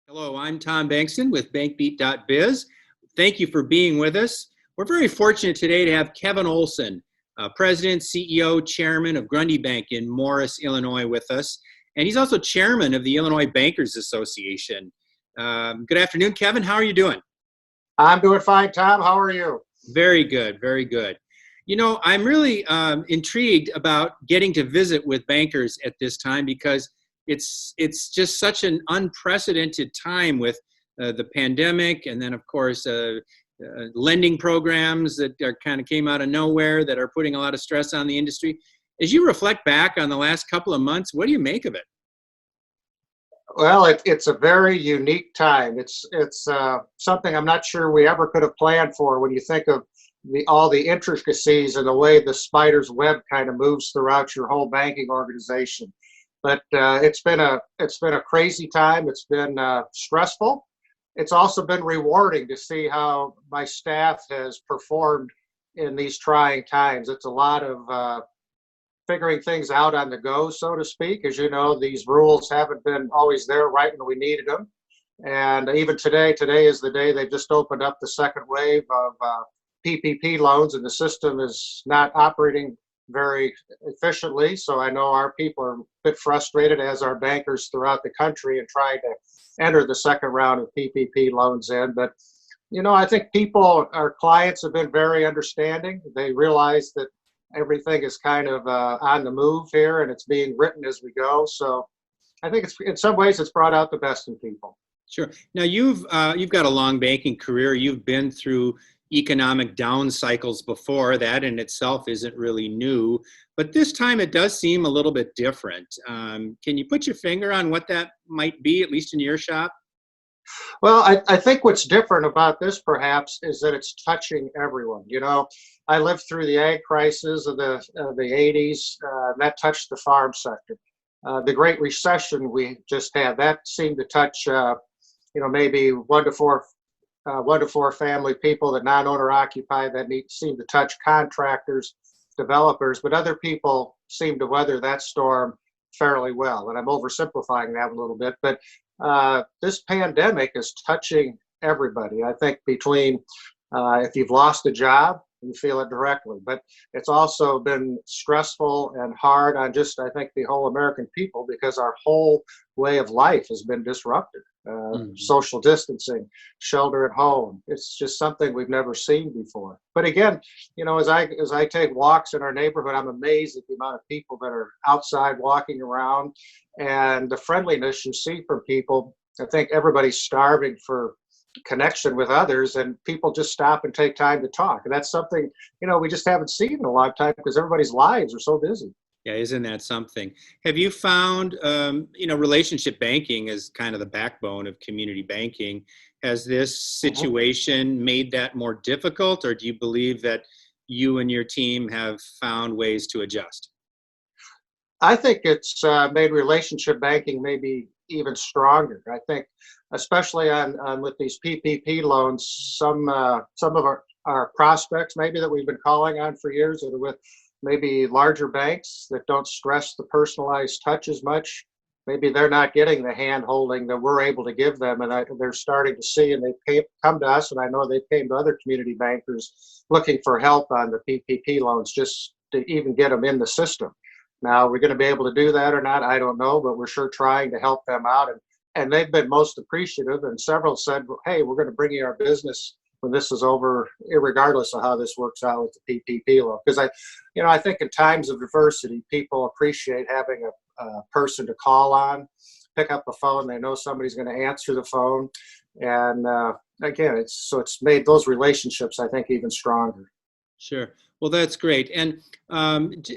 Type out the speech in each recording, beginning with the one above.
Hello, I'm Tom Bankston with BankBeat.biz. Thank you for being with us. We're very fortunate today to have Kevin Olson, President, CEO, Chairman of Grundy Bank in Morris, Illinois, with us. And he's also Chairman of the Illinois Bankers Association. Good afternoon, Kevin. How are you doing? I'm doing fine, Tom. How are you? Very good, very good. You know, I'm really intrigued about getting to visit with bankers at this time because it's just such an unprecedented time with the pandemic, and then of course lending programs that kind of came out of nowhere that are putting a lot of stress on the industry. As you reflect back on the last couple of months, what do you make of it? Well, it's a very unique time. It's something I'm not sure we ever could have planned for when you think of all the intricacies and the way the spider's web kind of moves throughout your whole banking organization. But it's been a crazy time. It's been stressful. It's also been rewarding to see how my staff has performed in these trying times. It's a lot of figuring things out on the go, so to speak. As you know, these rules haven't been always there right when we needed them. And even today is the day they just opened up the second wave of PPP loans, and the system is not operating very efficiently. So I know our people are a bit frustrated, as are bankers throughout the country, and trying to enter the second round of PPP loans in. But, you know, I think our clients have been very understanding. They realize that everything is kind of on the move here, and it's being written as we go. So I think in some ways it's brought out the best in people. Sure. Now you've got a long banking career. You've been through economic down cycles before. That in itself isn't really new, but this time it does seem a little bit different. Can you put your finger on what that might be, at least in your shop? Well, I think what's different about this perhaps is that it's touching everyone. You know, I lived through the ag crisis of the 80s. That touched the farm sector. The Great Recession we just had, that seemed to touch, maybe one to four family people, that non-owner occupied, that seemed to touch contractors, developers, but other people seemed to weather that storm fairly well. And I'm oversimplifying that a little bit, but this pandemic is touching everybody. I think between if you've lost a job, you feel it directly, but it's also been stressful and hard on just, I think, the whole American people, because our whole way of life has been disrupted. Social distancing, shelter at home. It's just something we've never seen before. But again, you know, as I take walks in our neighborhood, I'm amazed at the amount of people that are outside walking around, and the friendliness you see from people. I think everybody's starving for connection with others, and people just stop and take time to talk. And that's something, you know, we just haven't seen in a long time because everybody's lives are so busy. Yeah, isn't that something? Have you found, relationship banking is kind of the backbone of community banking. Has this situation made that more difficult, or do you believe that you and your team have found ways to adjust? I think it's made relationship banking maybe even stronger. I think, especially on with these PPP loans, some of our prospects maybe that we've been calling on for years, that are with maybe larger banks that don't stress the personalized touch as much. Maybe they're not getting the hand holding that we're able to give them, and they're starting to see, and they come to us, and I know they came to other community bankers looking for help on the PPP loans, just to even get them in the system. Now, we're going to be able to do that or not, I don't know, but we're sure trying to help them out. And they've been most appreciative, and several said, hey, we're going to bring you our business when this is over, regardless of how this works out with the PPP loan. Because I think in times of adversity, people appreciate having a person to call on, pick up the phone. They know somebody's going to answer the phone. And again, it's made those relationships, I think, even stronger. Sure. Well, that's great. And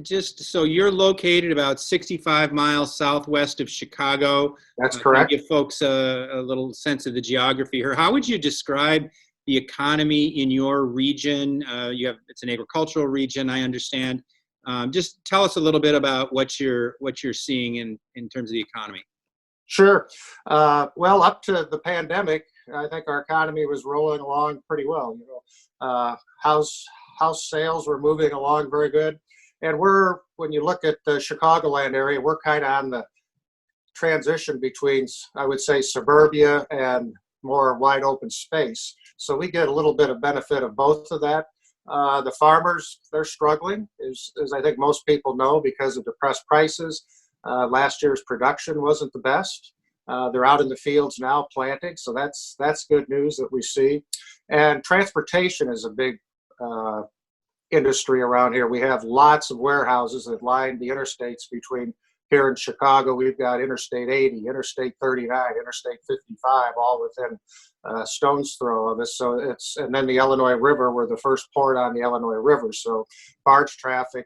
just so you're located about 65 miles southwest of Chicago. That's correct. To give folks a little sense of the geography here, how would you describe the economy in your region? It's an agricultural region, I understand. Just tell us a little bit about what you're seeing in terms of the economy. Sure. Well, up to the pandemic, I think our economy was rolling along pretty well. You know, house sales were moving along very good, and when you look at the Chicagoland area, we're kind of on the transition between, I would say, suburbia and more wide open space. So we get a little bit of benefit of both of that. The farmers, they're struggling, as I think most people know, because of depressed prices. Last year's production wasn't the best. They're out in the fields now planting, so that's good news that we see. And transportation is a big industry around here. We have lots of warehouses that line the interstates between here in Chicago. We've got Interstate 80, Interstate 39, Interstate 55, all within stone's throw of us. So and then the Illinois River, we're the first port on the Illinois River. So barge traffic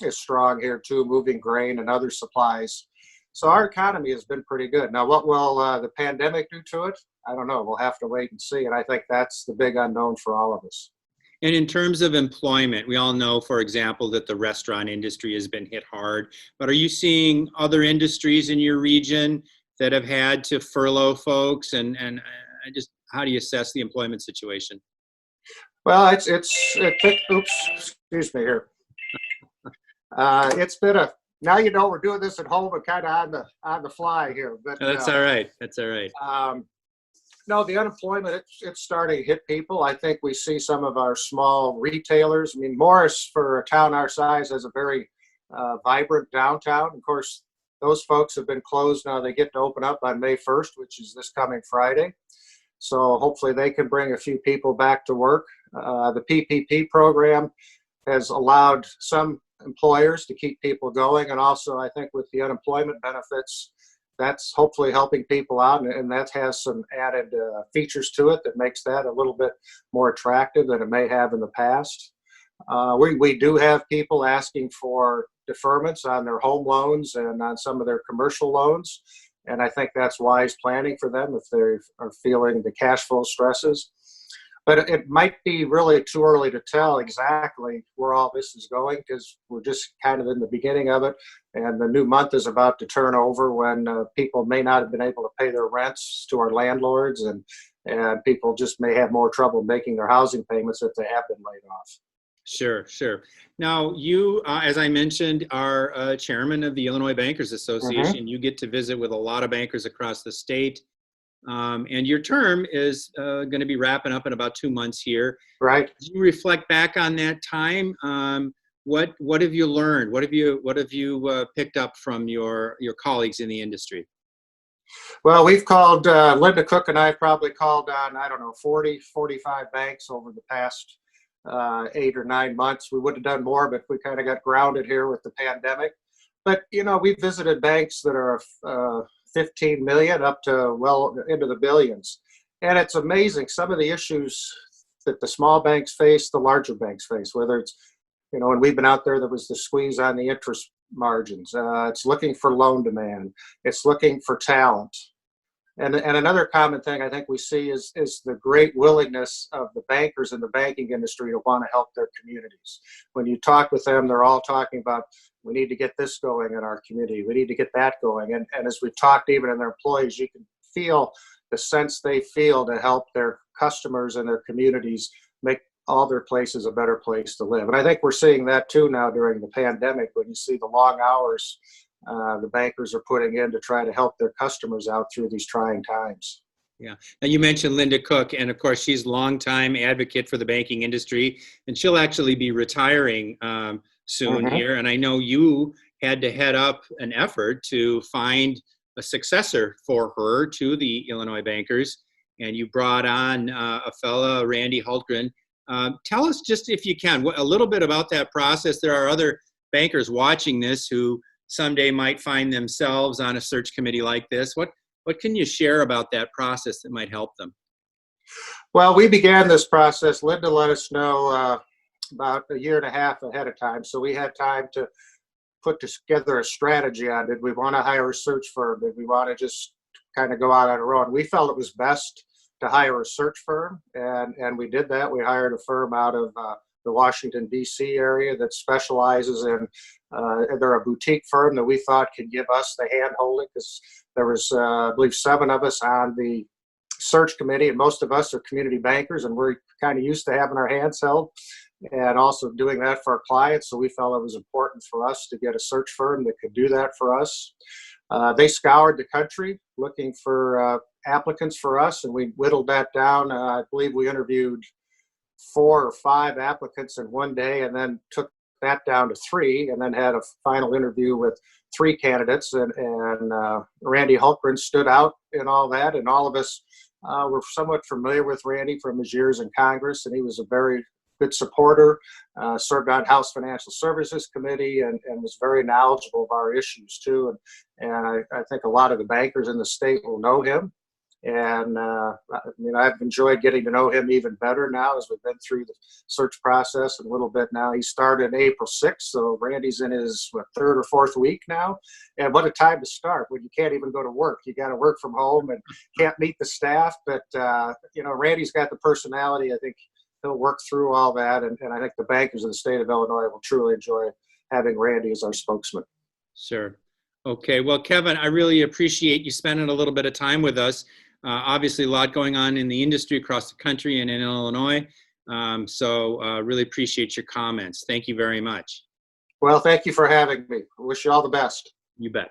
is strong here too, moving grain and other supplies. So our economy has been pretty good. Now, what will the pandemic do to it? I don't know. We'll have to wait and see. And I think that's the big unknown for all of us. And in terms of employment, we all know, for example, that the restaurant industry has been hit hard. But are you seeing other industries in your region that have had to furlough folks? And just how do you assess the employment situation? Well, oops, excuse me here. It's been now we're doing this at home and kind of on the fly here. But no, that's all right. That's all right. No, the unemployment, it's starting to hit people. I think we see some of our small retailers. I mean, Morris, for a town our size, has a very vibrant downtown. Of course, those folks have been closed now. They get to open up on May 1st, which is this coming Friday. So hopefully they can bring a few people back to work. The PPP program has allowed some employers to keep people going. And also, I think with the unemployment benefits, that's hopefully helping people out, and that has some added features to it that makes that a little bit more attractive than it may have in the past. We do have people asking for deferments on their home loans and on some of their commercial loans, and I think that's wise planning for them if they are feeling the cash flow stresses. But it might be really too early to tell exactly where all this is going, because we're just kind of in the beginning of it. And the new month is about to turn over when people may not have been able to pay their rents to our landlords, and people just may have more trouble making their housing payments if they have been laid off. Sure, sure. Now, you, as I mentioned, are chairman of the Illinois Bankers Association. Mm-hmm. You get to visit with a lot of bankers across the state. And your term is going to be wrapping up in about 2 months here. Right. As you reflect back on that time, what have you learned? What have you picked up from your colleagues in the industry? Well, we've called, Linda Cook and I have probably called on, 40, 45 banks over the past 8 or 9 months. We would have done more, but we kind of got grounded here with the pandemic. But, we visited banks that are 15 million up to well into the billions. And it's amazing some of the issues that the small banks face, the larger banks face, whether it's, when we've been out there was the squeeze on the interest margins. It's looking for loan demand. It's looking for talent. And another common thing I think we see is the great willingness of the bankers in the banking industry to want to help their communities. When you talk with them, they're all talking about, we need to get this going in our community. We need to get that going. And as we've talked even in their employees, you can feel the sense they feel to help their customers and their communities make all their places a better place to live. And I think we're seeing that too now during the pandemic, when you see the long hours the bankers are putting in to try to help their customers out through these trying times. Yeah. Now you mentioned Linda Cook, and of course she's a longtime advocate for the banking industry, and she'll actually be retiring soon Mm-hmm. here. And I know you had to head up an effort to find a successor for her to the Illinois Bankers, and you brought on a fella, Randy Hultgren. Tell us, just if you can, a little bit about that process. There are other bankers watching this who someday might find themselves on a search committee like this. What can you share about that process that might help them? Well, we began this process. Linda let us know about a year and a half ahead of time. So we had time to put together a strategy on, did we want to hire a search firm? Did we want to just kind of go out on our own? We felt it was best to hire a search firm, and we did that. We hired a firm out of the Washington, D.C. area that specializes in, they're a boutique firm that we thought could give us the hand-holding, because there was, I believe, 7 of us on the search committee, and most of us are community bankers, and we're kind of used to having our hands held and also doing that for our clients. So we felt it was important for us to get a search firm that could do that for us. They scoured the country looking for applicants for us, and we whittled that down. I believe we interviewed 4 or 5 applicants in one day, and then took that down to 3, and then had a final interview with 3 candidates. And Randy Hultgren stood out in all that, and all of us were somewhat familiar with Randy from his years in Congress, and he was a very good supporter, served on House Financial Services Committee, and was very knowledgeable of our issues too. And I think a lot of the bankers in the state will know him. And I've enjoyed getting to know him even better now as we've been through the search process a little bit now. He started April 6th, so Randy's in his 3rd or 4th week now. And what a time to start when you can't even go to work. You got to work from home and can't meet the staff. But, Randy's got the personality. I think he'll work through all that. And I think the bankers in the state of Illinois will truly enjoy having Randy as our spokesman. Sure. Okay. Well, Kevin, I really appreciate you spending a little bit of time with us. Obviously, a lot going on in the industry across the country and in Illinois. So really appreciate your comments. Thank you very much. Well, thank you for having me. I wish you all the best. You bet.